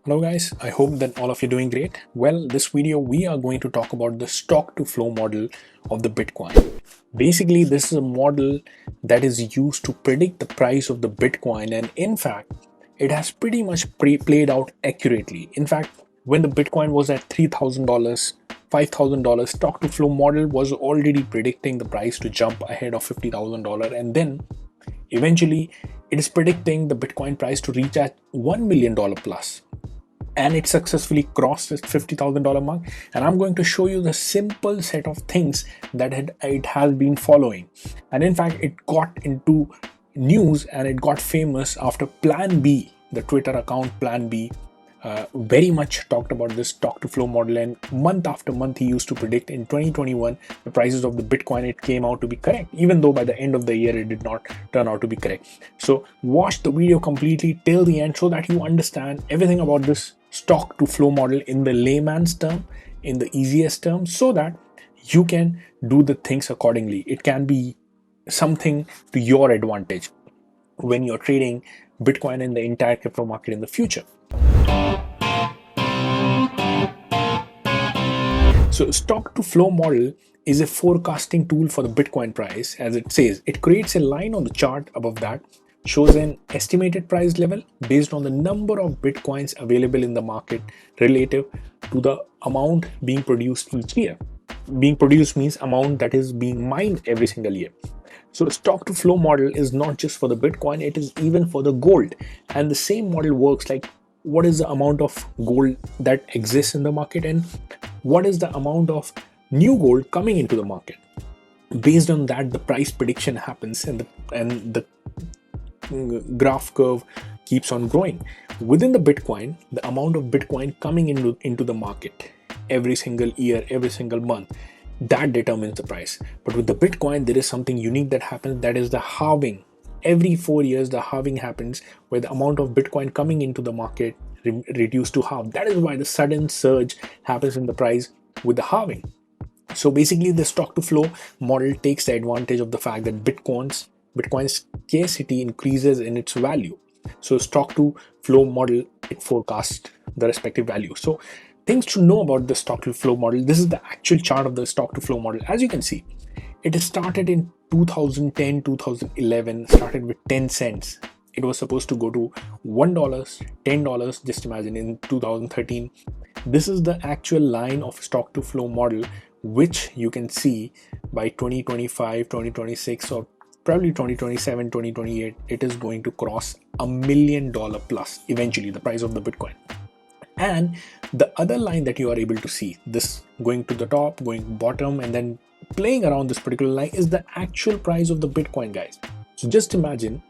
Hello guys, I hope that all of you are doing great. Well, this video we are going to talk about the stock to flow model of the Bitcoin. Basically, this is a model that is used to predict the price of the Bitcoin, and in fact, it has pretty much played out accurately. In fact, when the Bitcoin was at $3,000, $5,000, stock to flow model was already predicting the price to jump ahead of $50,000, and then eventually it is predicting the Bitcoin price to reach at $1 million plus, and it successfully crossed this $50,000 mark. And I'm going to show you the simple set of things that it has been following. And in fact, it got into news and it got famous after Plan B, the Twitter account Plan B, very much talked about this stock to flow model, and month after month he used to predict. In 2021 the prices of the Bitcoin, it came out to be correct, even though by the end of the year it did not turn out to be correct. So watch the video completely till the end so that you understand everything about this stock to flow model in the layman's term, in the easiest term, so that you can do the things accordingly. It can be something to your advantage when you're trading Bitcoin in the entire crypto market in the future. So stock to flow model is a forecasting tool for the Bitcoin price. As it says, it creates a line on the chart above that shows an estimated price level based on the number of Bitcoins available in the market relative to the amount being produced each year. Being produced means amount that is being mined every single year. So the stock to flow model is not just for the Bitcoin, it is even for the gold. And the same model works like what is the amount of gold that exists in the market and what is the amount of new gold coming into the market. Based on that, the price prediction happens, and the graph curve keeps on growing. Within the Bitcoin, the amount of Bitcoin coming into the market every single year, every single month, that determines the price. But with the Bitcoin, there is something unique that happens, that is the halving. Every 4 years the halving happens, where the amount of Bitcoin coming into the market reduced to half. That is why the sudden surge happens in the price with the halving. So basically the stock to flow model takes the advantage of the fact that Bitcoin's scarcity increases in its value. So stock to flow model, it forecasts the respective value. So things to know about the stock to flow model. This is the actual chart of the stock to flow model. As you can see, it started in 2010, 2011, started with 10 cents. It was supposed to go to $1, $10, just imagine, in 2013. This is the actual line of stock to flow model, which you can see by 2025, 2026, or probably 2027, 2028, it is going to cross $1 million plus eventually, the price of the Bitcoin. And the other line that you are able to see, this going to the top, going bottom, and then playing around this particular line, is the actual price of the Bitcoin, guys. So just imagine,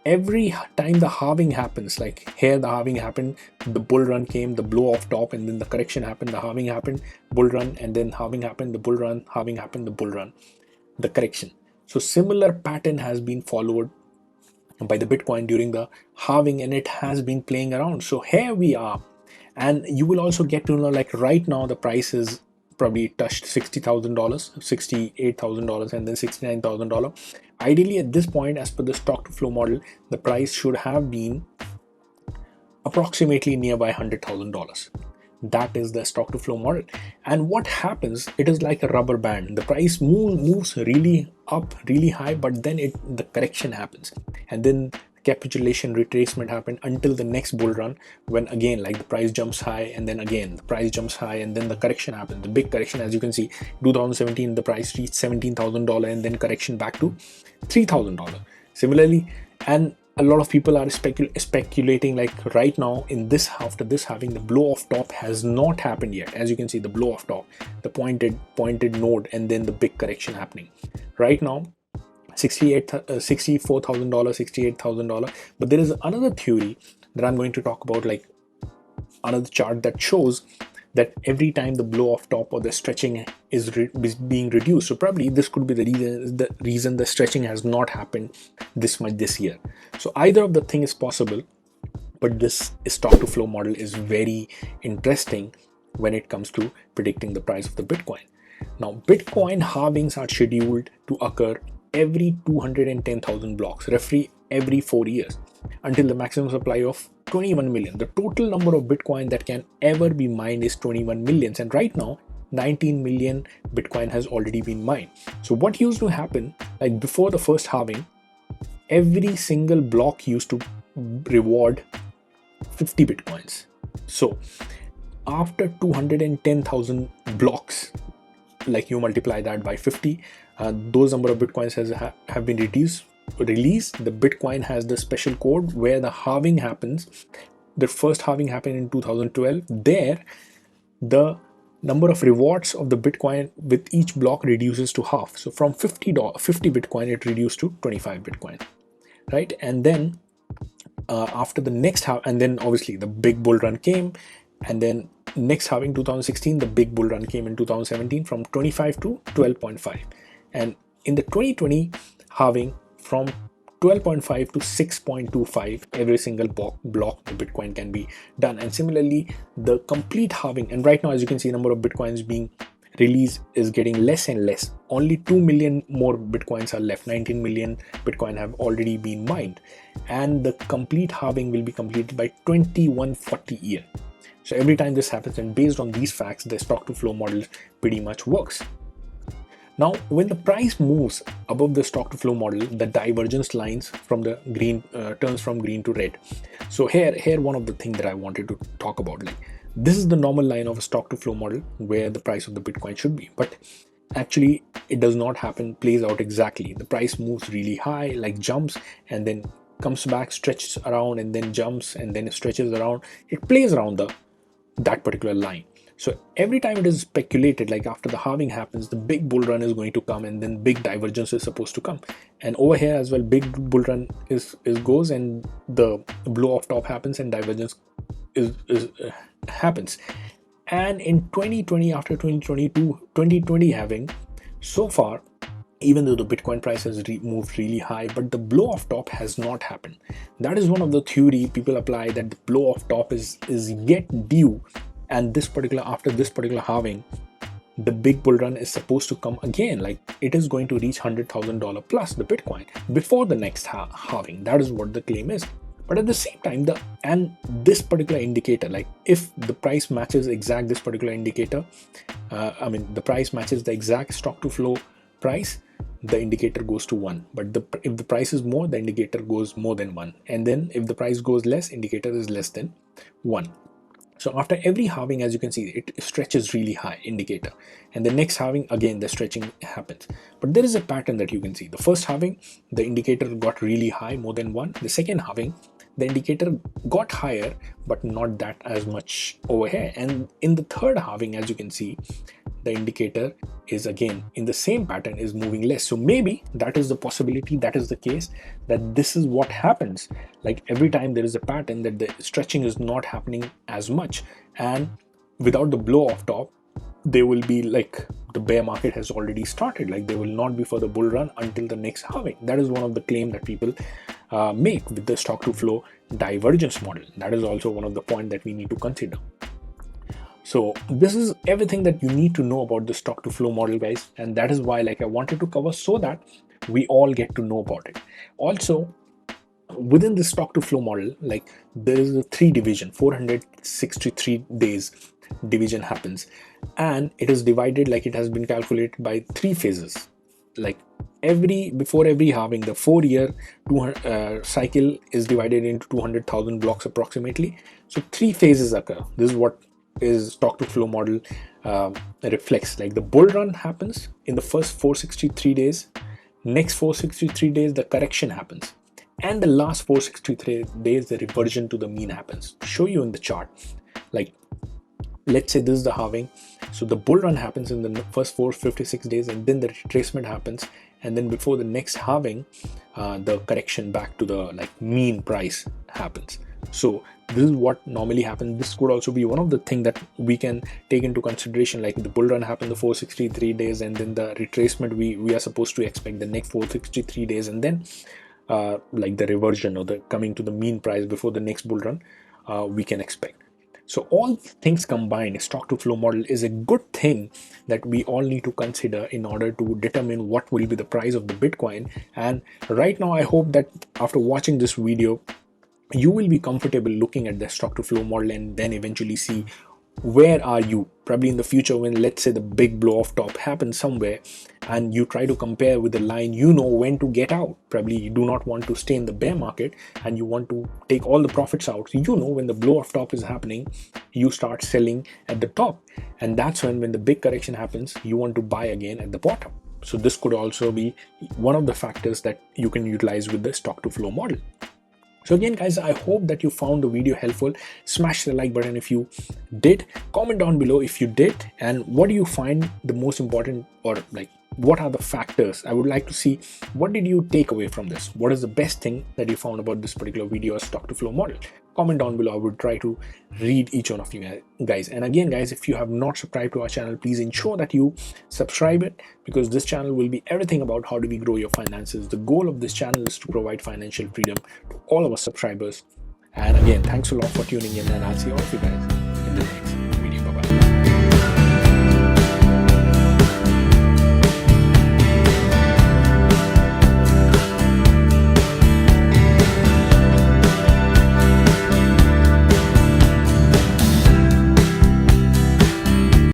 every time the halving happens, like here the halving happened, the bull run came, the blow off top, and then the correction happened, the halving happened, bull run, and then halving happened, the bull run, halving happened, the bull run, the correction. So similar pattern has been followed by the Bitcoin during the halving, and it has been playing around. So here we are, and you will also get to know, like right now the price is probably touched $60,000, $68,000, and then $69,000. Ideally at this point, as per the stock to flow model, the price should have been approximately nearby $100,000. That is the stock to flow model. And what happens, it is like a rubber band. The price moves really up, really high, but then the correction happens, and then capitulation retracement happen until the next bull run, when again, like, the price jumps high, and then again the price jumps high, and then the correction happens, the big correction. As you can see, 2017 the price reached $17,000, and then correction back to $3,000 similarly. And a lot of people are speculating, like right now in this, after this halving, the blow off top has not happened yet. As you can see, the blow off top, the pointed node, and then the big correction happening right now, $64,000, $68,000. But there is another theory that I'm going to talk about, like another chart that shows that every time the blow off top or the stretching is being reduced. So probably this could be the reason the stretching has not happened this much this year. So either of the thing is possible, but this stock to flow model is very interesting when it comes to predicting the price of the Bitcoin. Now, Bitcoin halvings are scheduled to occur every 210,000 blocks, roughly every 4 years, until the maximum supply of 21 million. The total number of Bitcoin that can ever be mined is 21 millions, and right now 19 million Bitcoin has already been mined. So what used to happen, like before the first halving, every single block used to reward 50 Bitcoins. So after 210,000 blocks, like you multiply that by 50, those number of Bitcoins have been released. The Bitcoin has the special code where the halving happens. The first halving happened in 2012. There, the number of rewards of the Bitcoin with each block reduces to half. So from 50 Bitcoin, it reduced to 25 Bitcoin, right? And then after the next half, and then obviously the big bull run came, and then next halving 2016, the big bull run came in 2017 from 25 to 12.5, and in the 2020 halving from 12.5 to 6.25, every single block the Bitcoin can be done. And similarly, the complete halving, and right now as you can see, number of Bitcoins being released is getting less and less. Only 2 million more Bitcoins are left. 19 million Bitcoin have already been mined, and the complete halving will be completed by 2140 year. So every time this happens, and based on these facts, the stock to flow model pretty much works. Now, when the price moves above the stock to flow model, the divergence lines from the green turns from green to red. So here one of the things that I wanted to talk about, like this is the normal line of a stock to flow model where the price of the Bitcoin should be, but actually it does not plays out exactly. The price moves really high, like jumps, and then comes back, stretches around, and then jumps, and then stretches around. It plays around that particular line. So every time it is speculated, like after the halving happens, the big bull run is going to come, and then big divergence is supposed to come. And over here as well, big bull run goes, and the blow off top happens, and divergence happens. And in 2020, after 2020 halving, so far, even though the Bitcoin price has moved really high, but the blow off top has not happened. That is one of the theory people apply, that the blow off top is yet due, and after this particular halving, the big bull run is supposed to come again. Like it is going to reach $100,000 plus the Bitcoin before the next halving. That is what the claim is. But at the same time, this particular indicator, like if the price matches this particular indicator, the price matches the exact stock to flow price, the indicator goes to 1. But if the price is more, the indicator goes more than 1. And then if the price goes less, indicator is less than 1. So after every halving, as you can see, it stretches really high, indicator. And the next halving, again, the stretching happens. But there is a pattern that you can see. The first halving, the indicator got really high, more than 1. The second halving, the indicator got higher, but not that as much over here. And in the third halving, as you can see, the indicator is again in the same pattern, is moving less. So maybe that is the possibility, that is the case, that this is what happens. Like every time there is a pattern that the stretching is not happening as much, and without the blow off top, they will be like the bear market has already started. Like there will not be further bull run until the next halving. That is one of the claim that people make with the stock to flow divergence model. That is also one of the point that we need to consider. So this is everything that you need to know about the stock to flow model, guys, and that is why I wanted to cover, so that we all get to know about it. Also, within the stock to flow model, like there is a 3 division, 463 days division happens, and it is divided, like it has been calculated by 3 phases. Like before every halving, the 4-year cycle is divided into 200,000 blocks approximately. So 3 phases occur. This is what is stock to flow model reflects. Like the bull run happens in the first 463 days. Next 463 days, the correction happens, and the last 463 days, the reversion to the mean happens. To show you in the chart, like let's say this is the halving. So the bull run happens in the first 456 days, and then the retracement happens, and then before the next halving, the correction back to the mean price happens. So this is what normally happens. This could also be one of the things that we can take into consideration, like the bull run happened the 463 days, and then the retracement we are supposed to expect the next 463 days, and then like the reversion or the coming to the mean price before the next bull run we can expect. So all things combined, stock to flow model is a good thing that we all need to consider in order to determine what will be the price of the Bitcoin. And right now, I hope that after watching this video, you will be comfortable looking at the stock to flow model and then eventually see where are you probably in the future when, let's say, the big blow off top happens somewhere, and you try to compare with the line, you know when to get out. Probably you do not want to stay in the bear market and you want to take all the profits out. So you know when the blow off top is happening, you start selling at the top, and that's when the big correction happens, you want to buy again at the bottom. So this could also be one of the factors that you can utilize with the stock to flow model. So again, guys, I hope that you found the video helpful. Smash the like button if you did. Comment down below if you did, and what do you find the most important, or like what are the factors? I would like to see what did you take away from this. What is the best thing that you found about this particular video or stock to flow model? Comment down below. I would try to read each one of you guys. And again, guys, if you have not subscribed to our channel, please ensure that you subscribe it, because this channel will be everything about how do we grow your finances. The goal of this channel is to provide financial freedom to all of our subscribers. And again, thanks a lot for tuning in, and I'll see all of you guys in the next